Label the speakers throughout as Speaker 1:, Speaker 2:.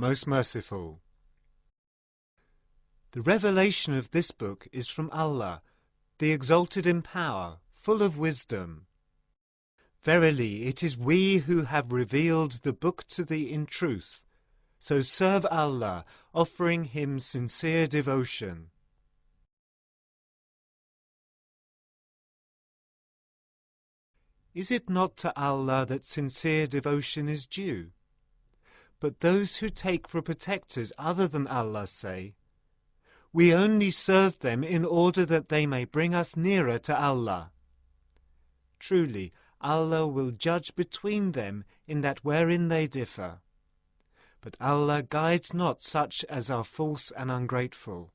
Speaker 1: most merciful. The revelation of this book is from Allah, the exalted in power, full of wisdom. Verily, it is we who have revealed the book to thee in truth, so serve Allah, offering Him sincere devotion. Is it not to Allah that sincere devotion is due? But those who take for protectors other than Allah say, we only serve them in order that they may bring us nearer to Allah. Truly, Allah will judge between them in that wherein they differ. But Allah guides not such as are false and ungrateful.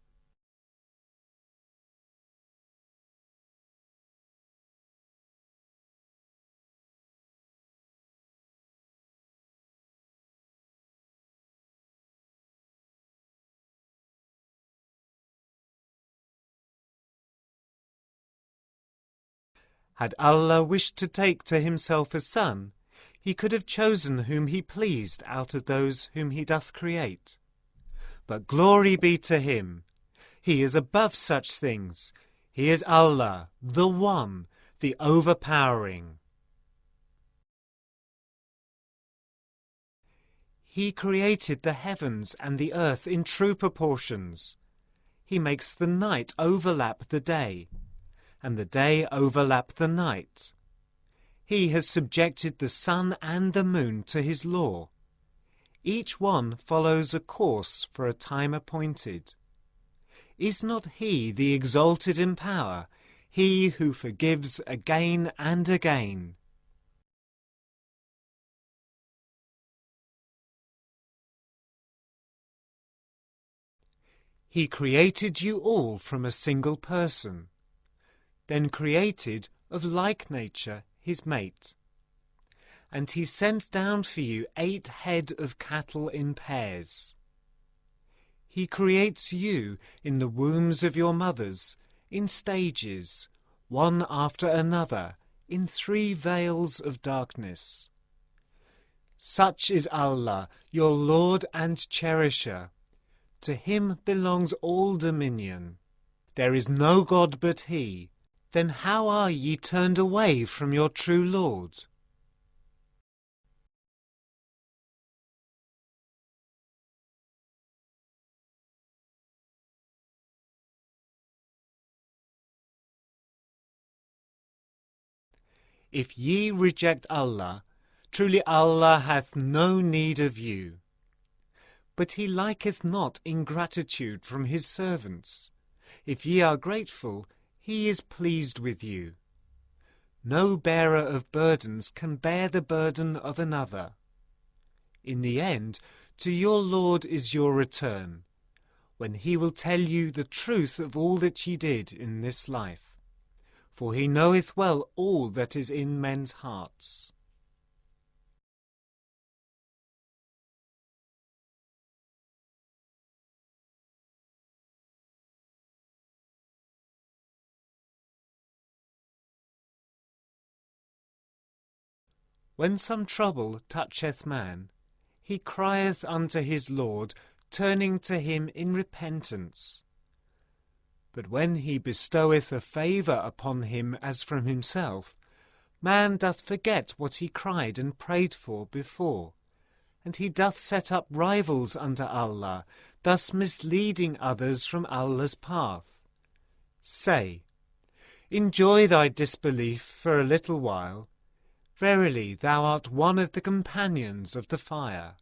Speaker 1: Had Allah wished to take to Himself a son, He could have chosen whom He pleased out of those whom He doth create. But glory be to Him! He is above such things. He is Allah, the One, the Overpowering. He created the heavens and the earth in true proportions. He makes the night overlap the day, and the day overlap the night. He has subjected the sun and the moon to His law. Each one follows a course for a time appointed. Is not He the exalted in power, He who forgives again and again? He created you all from a single person, then created of like nature His mate. And He sent down for you 8 head of cattle in pairs. He creates you in the wombs of your mothers, in stages, one after another, in 3 veils of darkness. Such is Allah, your Lord and Cherisher. To Him belongs all dominion. There is no God but He. Then how are ye turned away from your true Lord? If ye reject Allah, truly Allah hath no need of you. But He liketh not ingratitude from His servants. If ye are grateful, He is pleased with you. No bearer of burdens can bear the burden of another. In the end, to your Lord is your return, when He will tell you the truth of all that ye did in this life. For He knoweth well all that is in men's hearts. When some trouble toucheth man, he crieth unto his Lord, turning to Him in repentance. But when He bestoweth a favour upon him as from Himself, man doth forget what he cried and prayed for before, and he doth set up rivals unto Allah, thus misleading others from Allah's path. Say, enjoy thy disbelief for a little while. Verily, thou art one of the companions of the fire.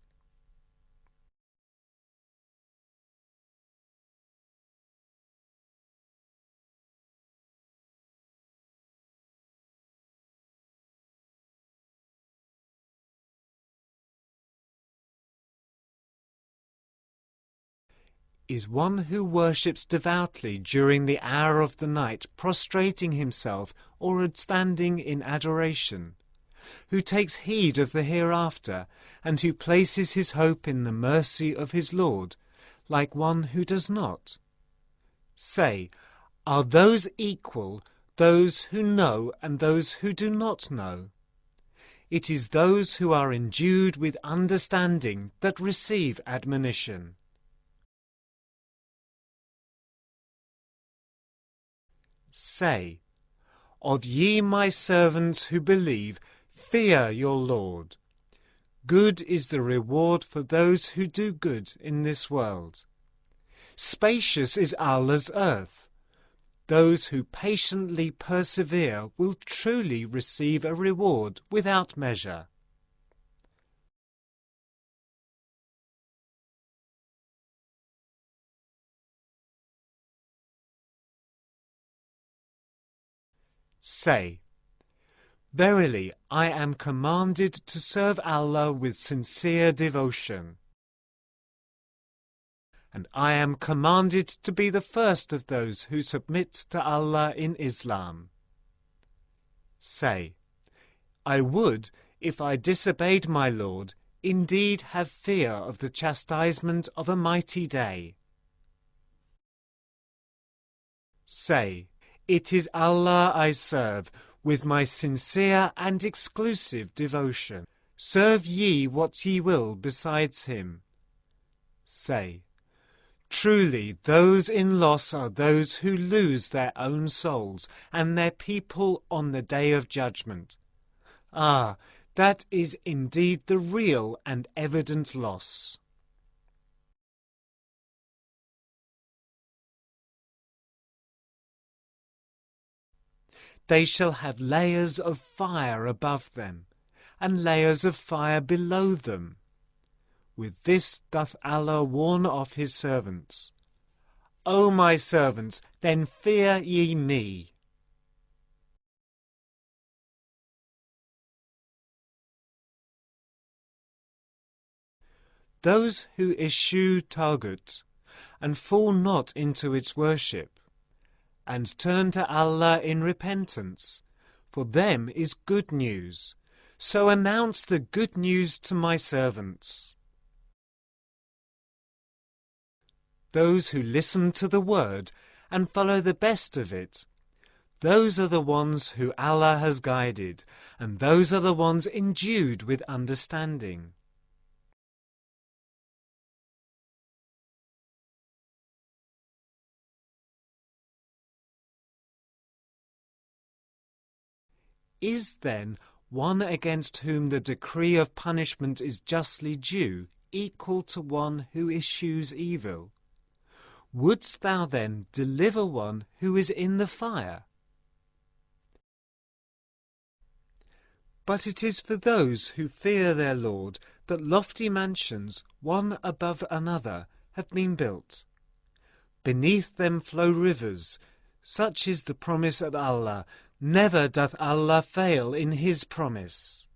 Speaker 1: Is one who worships devoutly during the hour of the night, prostrating himself or standing in adoration, who takes heed of the hereafter, and who places his hope in the mercy of his Lord, like one who does not? Say, are those equal, those who know and those who do not know? It is those who are endued with understanding that receive admonition. Say, of ye my servants who believe, fear your Lord. Good is the reward for those who do good in this world. Spacious is Allah's earth. Those who patiently persevere will truly receive a reward without measure. Say, verily I am commanded to serve Allah with sincere devotion, and I am commanded to be the first of those who submit to Allah in Islam. Say, I would, if I disobeyed my Lord, indeed have fear of the chastisement of a mighty day. Say, it is Allah I serve with my sincere and exclusive devotion. Serve ye what ye will besides him. Say, truly those in loss are those who lose their own souls and their people on the day of judgment. Ah, that is indeed the real and evident loss. They shall have layers of fire above them, and layers of fire below them. With this doth Allah warn of his servants. O my servants, then fear ye me. Those who eschew Taghut, and fall not into its worship, and turn to Allah in repentance, for them is good news. So announce the good news to my servants. Those who listen to the word and follow the best of it, those are the ones who Allah has guided, and those are the ones endued with understanding. Is then one against whom the decree of punishment is justly due equal to one who eschews evil? Wouldst thou then deliver one who is in the fire? But it is for those who fear their Lord that lofty mansions, one above another, have been built. Beneath them flow rivers. Such is the promise of Allah. Never doth Allah fail in his promise.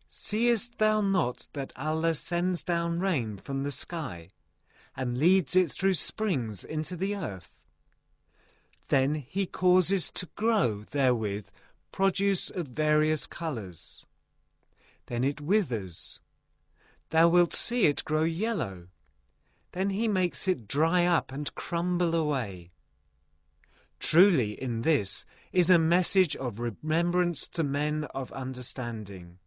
Speaker 1: Seest thou not that Allah sends down rain from the sky, and leads it through springs into the earth? Then he causes to grow therewith produce of various colours. Then it withers. Thou wilt see it grow yellow. Then he makes it dry up and crumble away. Truly in this is a message of remembrance to men of understanding.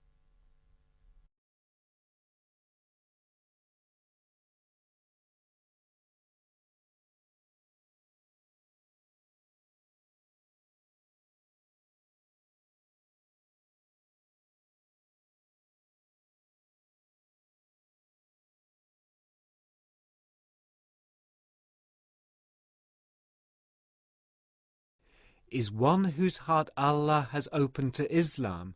Speaker 1: Is one whose heart Allah has opened to Islam,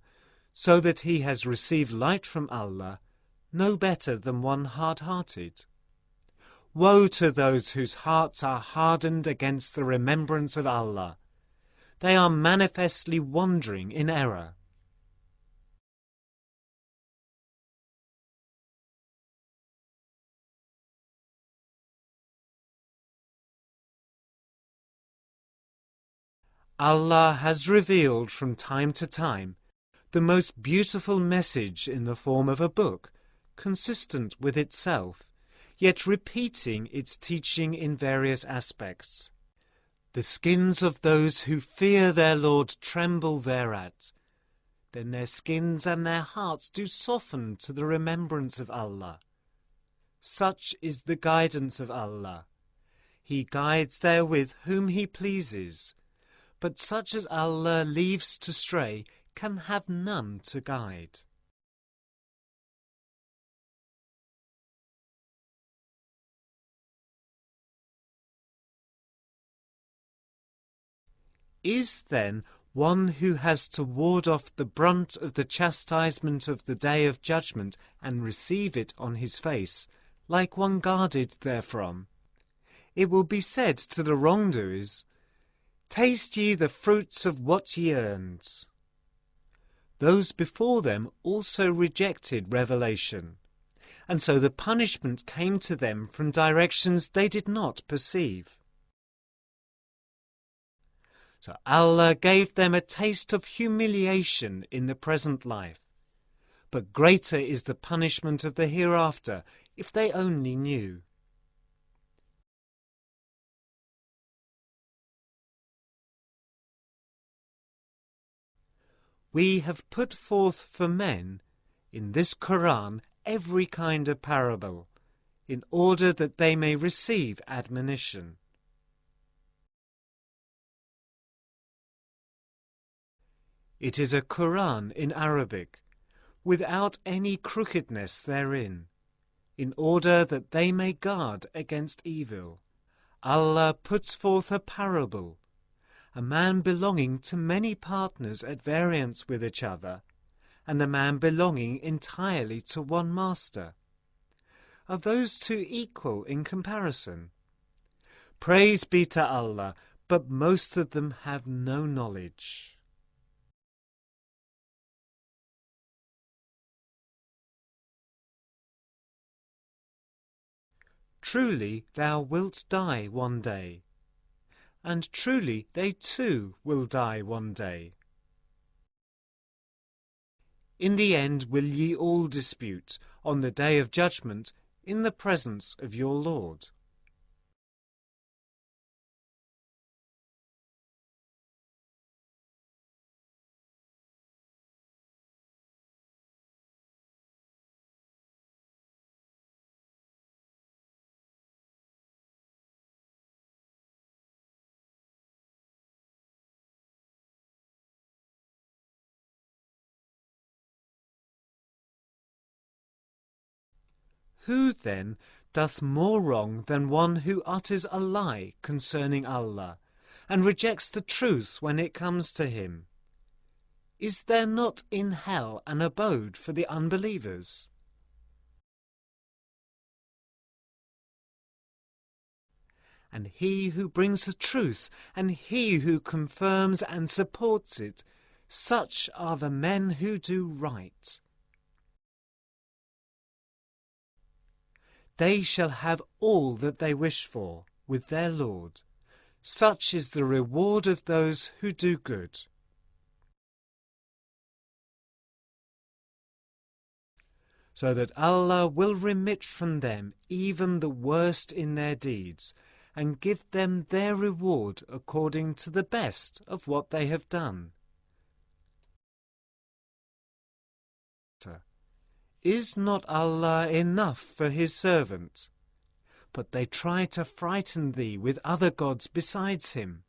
Speaker 1: so that he has received light from Allah, no better than one hard-hearted? Woe to those whose hearts are hardened against the remembrance of Allah. They are manifestly wandering in error. Allah has revealed from time to time the most beautiful message in the form of a book, consistent with itself, yet repeating its teaching in various aspects. The skins of those who fear their Lord tremble thereat. Then their skins and their hearts do soften to the remembrance of Allah. Such is the guidance of Allah. He guides therewith whom He pleases, but such as Allah leaves to stray can have none to guide. Is then one who has to ward off the brunt of the chastisement of the day of judgment and receive it on his face, like one guarded therefrom? It will be said to the wrongdoers, "Taste ye the fruits of what ye earned." Those before them also rejected revelation, and so the punishment came to them from directions they did not perceive. So Allah gave them a taste of humiliation in the present life, but greater is the punishment of the hereafter if they only knew. We have put forth for men in this Qur'an every kind of parable, in order that they may receive admonition. It is a Qur'an in Arabic, without any crookedness therein, in order that they may guard against evil. Allah puts forth a parable, a man belonging to many partners at variance with each other, and a man belonging entirely to one master. Are those two equal in comparison? Praise be to Allah, but most of them have no knowledge. Truly thou wilt die one day, and truly they too will die one day. In the end will ye all dispute on the day of judgment in the presence of your Lord. Who then doth more wrong than one who utters a lie concerning Allah, and rejects the truth when it comes to him? Is there not in hell an abode for the unbelievers? And he who brings the truth, and he who confirms and supports it, such are the men who do right. They shall have all that they wish for with their Lord. Such is the reward of those who do good. So that Allah will remit from them even the worst in their deeds, and give them their reward according to the best of what they have done. Is not Allah enough for His servant? But they try to frighten thee with other gods besides Him.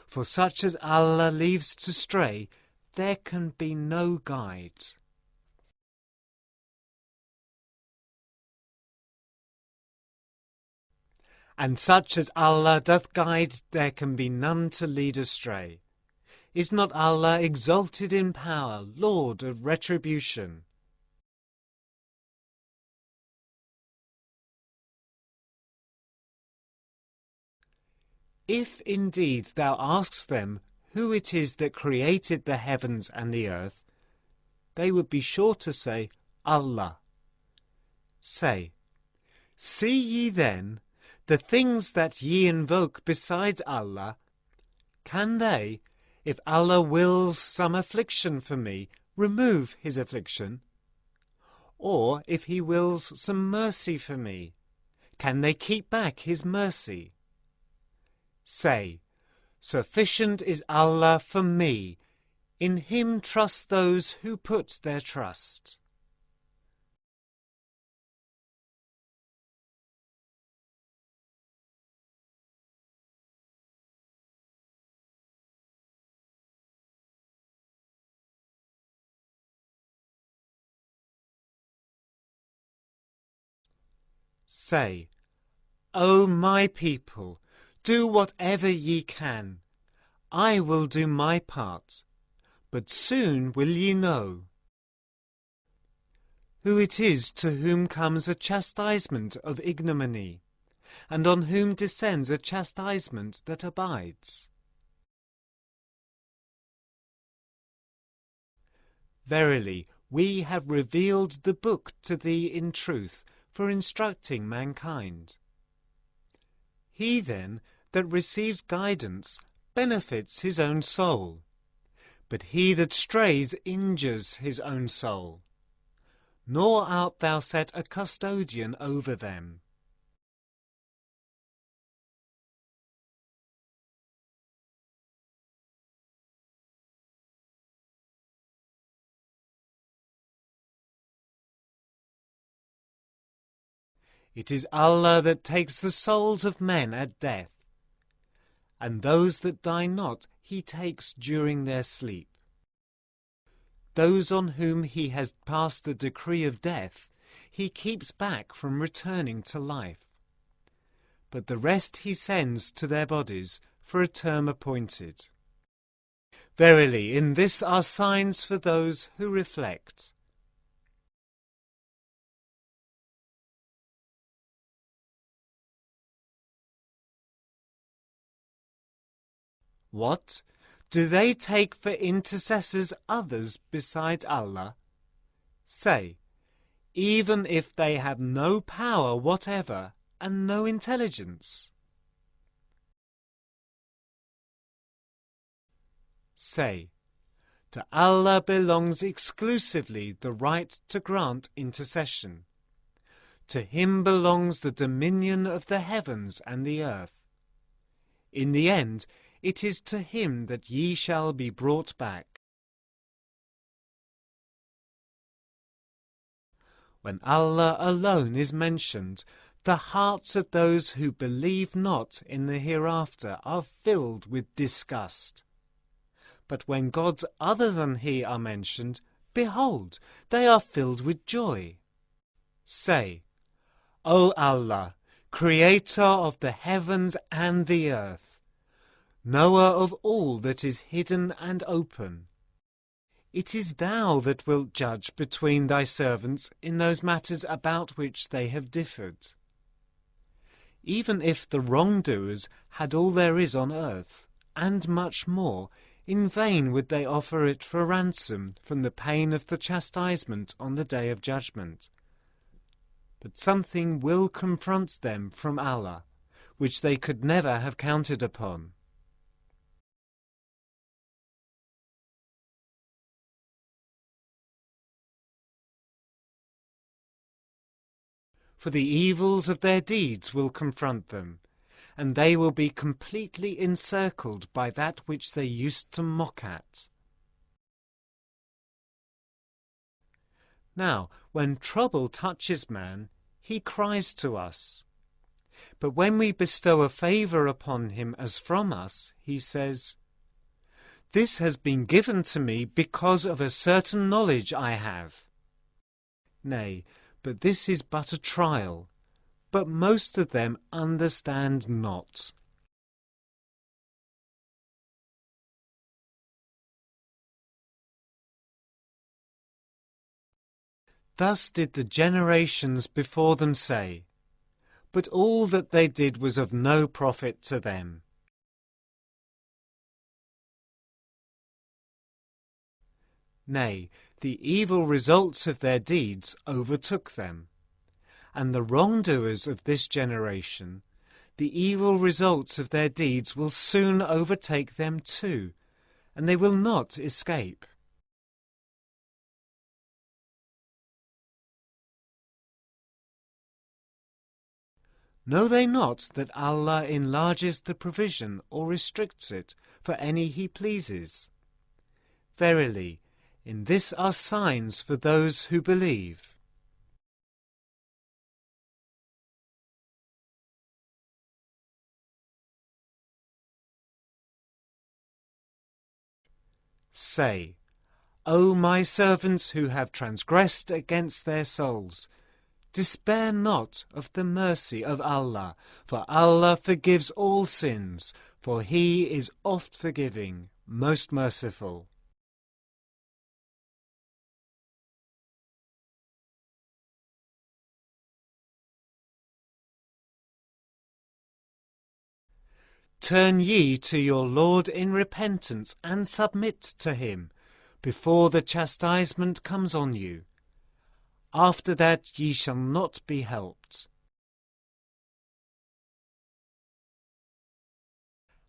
Speaker 1: For such as Allah leaves to stray, there can be no guide. And such as Allah doth guide, there can be none to lead astray. Is not Allah exalted in power, Lord of retribution? If indeed thou askest them who it is that created the heavens and the earth, they would be sure to say, Allah. Say, see ye then the things that ye invoke besides Allah? Can they, if Allah wills some affliction for me, remove His affliction? or if he wills some mercy for me, can they keep back his mercy? Say, sufficient is Allah for me. In him trust those who put their trust. Say, O my people, do whatever ye can. I will do my part, but soon will ye know who it is to whom comes a chastisement of ignominy, and on whom descends a chastisement that abides. Verily, we have revealed the book to thee in truth, for instructing mankind. He then that receives guidance benefits his own soul, but he that strays injures his own soul. Nor art thou set a custodian over them. It is Allah that takes the souls of men at death, and those that die not he takes during their sleep. Those on whom he has passed the decree of death he keeps back from returning to life, but the rest he sends to their bodies for a term appointed. Verily, in this are signs for those who reflect. What? Do they take for intercessors others besides Allah? Say, even if they have no power whatever and no intelligence. Say, to Allah belongs exclusively the right to grant intercession. To him belongs the dominion of the heavens and the earth. In the end, it is to him that ye shall be brought back. When Allah alone is mentioned, the hearts of those who believe not in the hereafter are filled with disgust. But when gods other than he are mentioned, behold, they are filled with joy. Say, O Allah, Creator of the heavens and the earth, Knower of all that is hidden and open, it is thou that wilt judge between thy servants in those matters about which they have differed. Even if the wrongdoers had all there is on earth, and much more, in vain would they offer it for ransom from the pain of the chastisement on the day of judgment. But something will confront them from Allah, which they could never have counted upon. For the evils of their deeds will confront them, and they will be completely encircled by that which they used to mock at. Now, when trouble touches man, he cries to us. But when we bestow a favour upon him as from us, he says, This has been given to me because of a certain knowledge I have. Nay, but this is but a trial, but most of them understand not. Thus did the generations before them say, but all that they did was of no profit to them. Nay, the evil results of their deeds overtook them, and the wrongdoers of this generation, the evil results of their deeds will soon overtake them too, and they will not escape. Know they not that Allah enlarges the provision or restricts it for any He pleases? Verily, in this are signs for those who believe. Say, O my servants who have transgressed against their souls, despair not of the mercy of Allah, for Allah forgives all sins, for He is oft forgiving, most merciful. Turn ye to your Lord in repentance and submit to Him, before the chastisement comes on you. After that ye shall not be helped.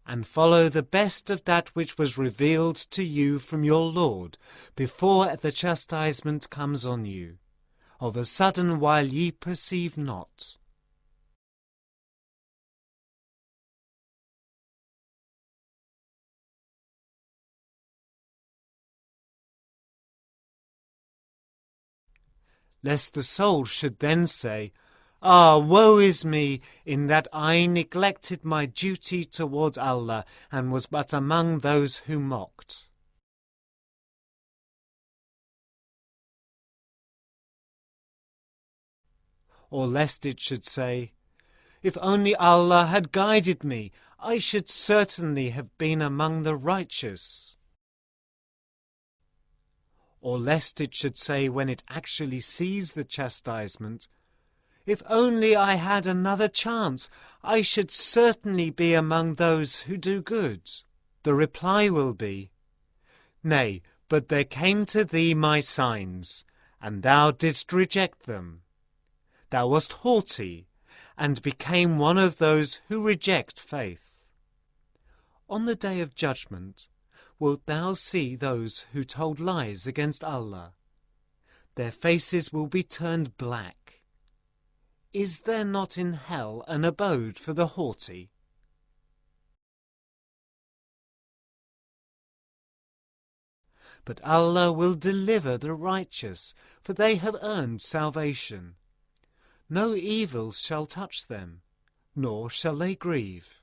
Speaker 1: And follow the best of that which was revealed to you from your Lord, before the chastisement comes on you, of a sudden while ye perceive not. Lest the soul should then say, Ah, woe is me, in that I neglected my duty towards Allah, and was but among those who mocked. Or lest it should say, If only Allah had guided me, I should certainly have been among the righteous. Or lest it should say when it actually sees the chastisement, If only I had another chance, I should certainly be among those who do good. The reply will be, Nay, but there came to thee my signs, and thou didst reject them. Thou wast haughty, and became one of those who reject faith. On the day of judgment wilt thou see those who told lies against Allah. Their faces will be turned black. Is there not in hell an abode for the haughty? But Allah will deliver the righteous, for they have earned salvation. No evil shall touch them, nor shall they grieve.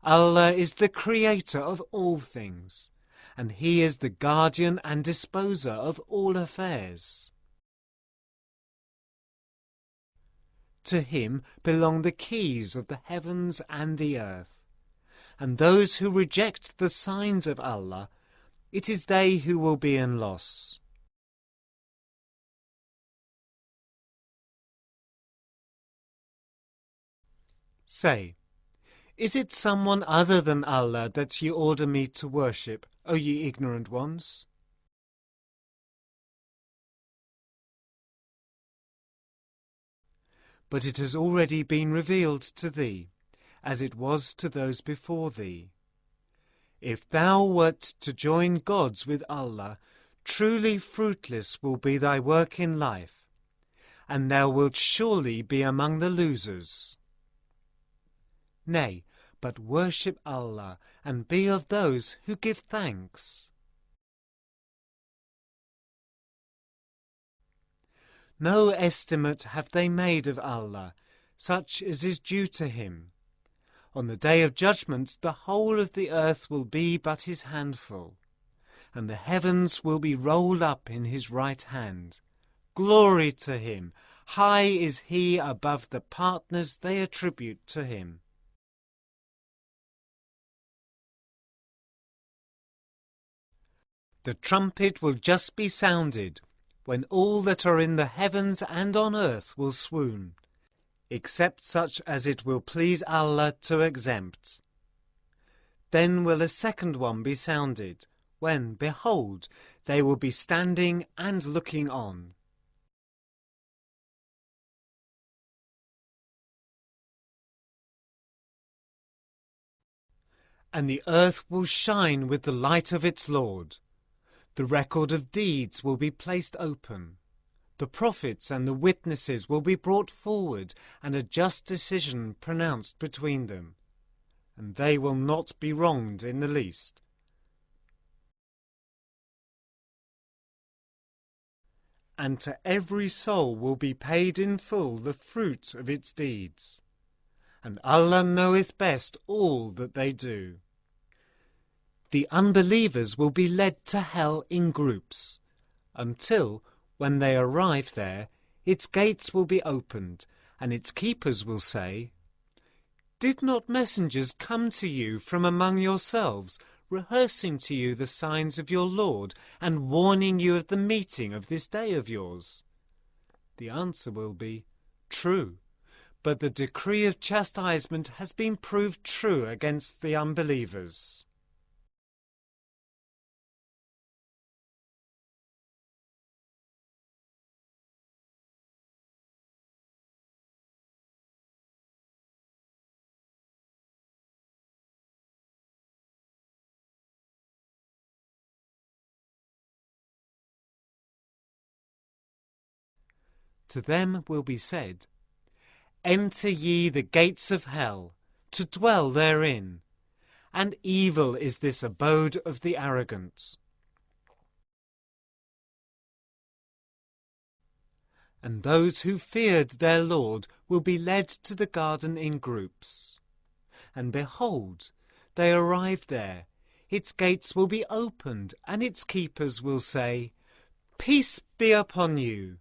Speaker 1: Allah is the creator of all things, and He is the guardian and disposer of all affairs. To Him belong the keys of the heavens and the earth, and those who reject the signs of Allah, it is they who will be in loss. Say, Is it someone other than Allah that ye order me to worship, O ye ignorant ones? But it has already been revealed to thee, as it was to those before thee. If thou wert to join gods with Allah, truly fruitless will be thy work in life, and thou wilt surely be among the losers. Nay, but worship Allah, and be of those who give thanks. No estimate have they made of Allah, such as is due to Him. On the day of judgment the whole of the earth will be but His handful, and the heavens will be rolled up in His right hand. Glory to Him! High is He above the partners they attribute to Him. The trumpet will just be sounded, when all that are in the heavens and on earth will swoon, except such as it will please Allah to exempt. Then will a second one be sounded, when, behold, they will be standing and looking on. And the earth will shine with the light of its Lord. The record of deeds will be placed open. The prophets and the witnesses will be brought forward, and a just decision pronounced between them, and they will not be wronged in the least. And to every soul will be paid in full the fruit of its deeds, and Allah knoweth best all that they do. The unbelievers will be led to hell in groups, until, when they arrive there, its gates will be opened, and its keepers will say, "Did not messengers come to you from among yourselves, rehearsing to you the signs of your Lord, and warning you of the meeting of this day of yours?" The answer will be, "True, but the decree of chastisement has been proved true against the unbelievers." To them will be said, "Enter ye the gates of hell, to dwell therein, and evil is this abode of the arrogant." And those who feared their Lord will be led to the garden in groups. And behold, they arrive there. Its gates will be opened, and its keepers will say, "Peace be upon you.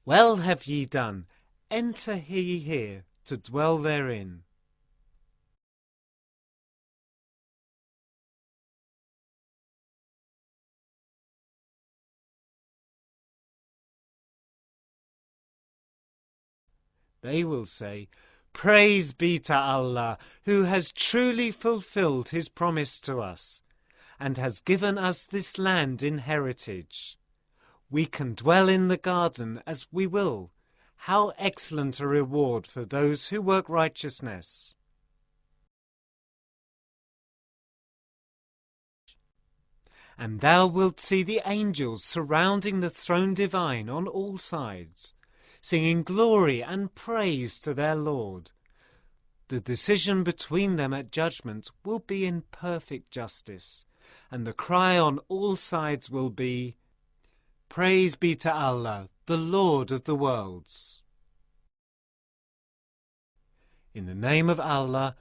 Speaker 1: Well have ye done. Enter ye here to dwell therein." They will say, "Praise be to Allah, who has truly fulfilled his promise to us, and has given us this land in heritage. We can dwell in the garden as we will. How excellent a reward for those who work righteousness." And thou wilt see the angels surrounding the throne divine on all sides, singing glory and praise to their Lord. The decision between them at judgment will be in perfect justice, and the cry on all sides will be, "Praise be to Allah, the Lord of the worlds." In the name of Allah,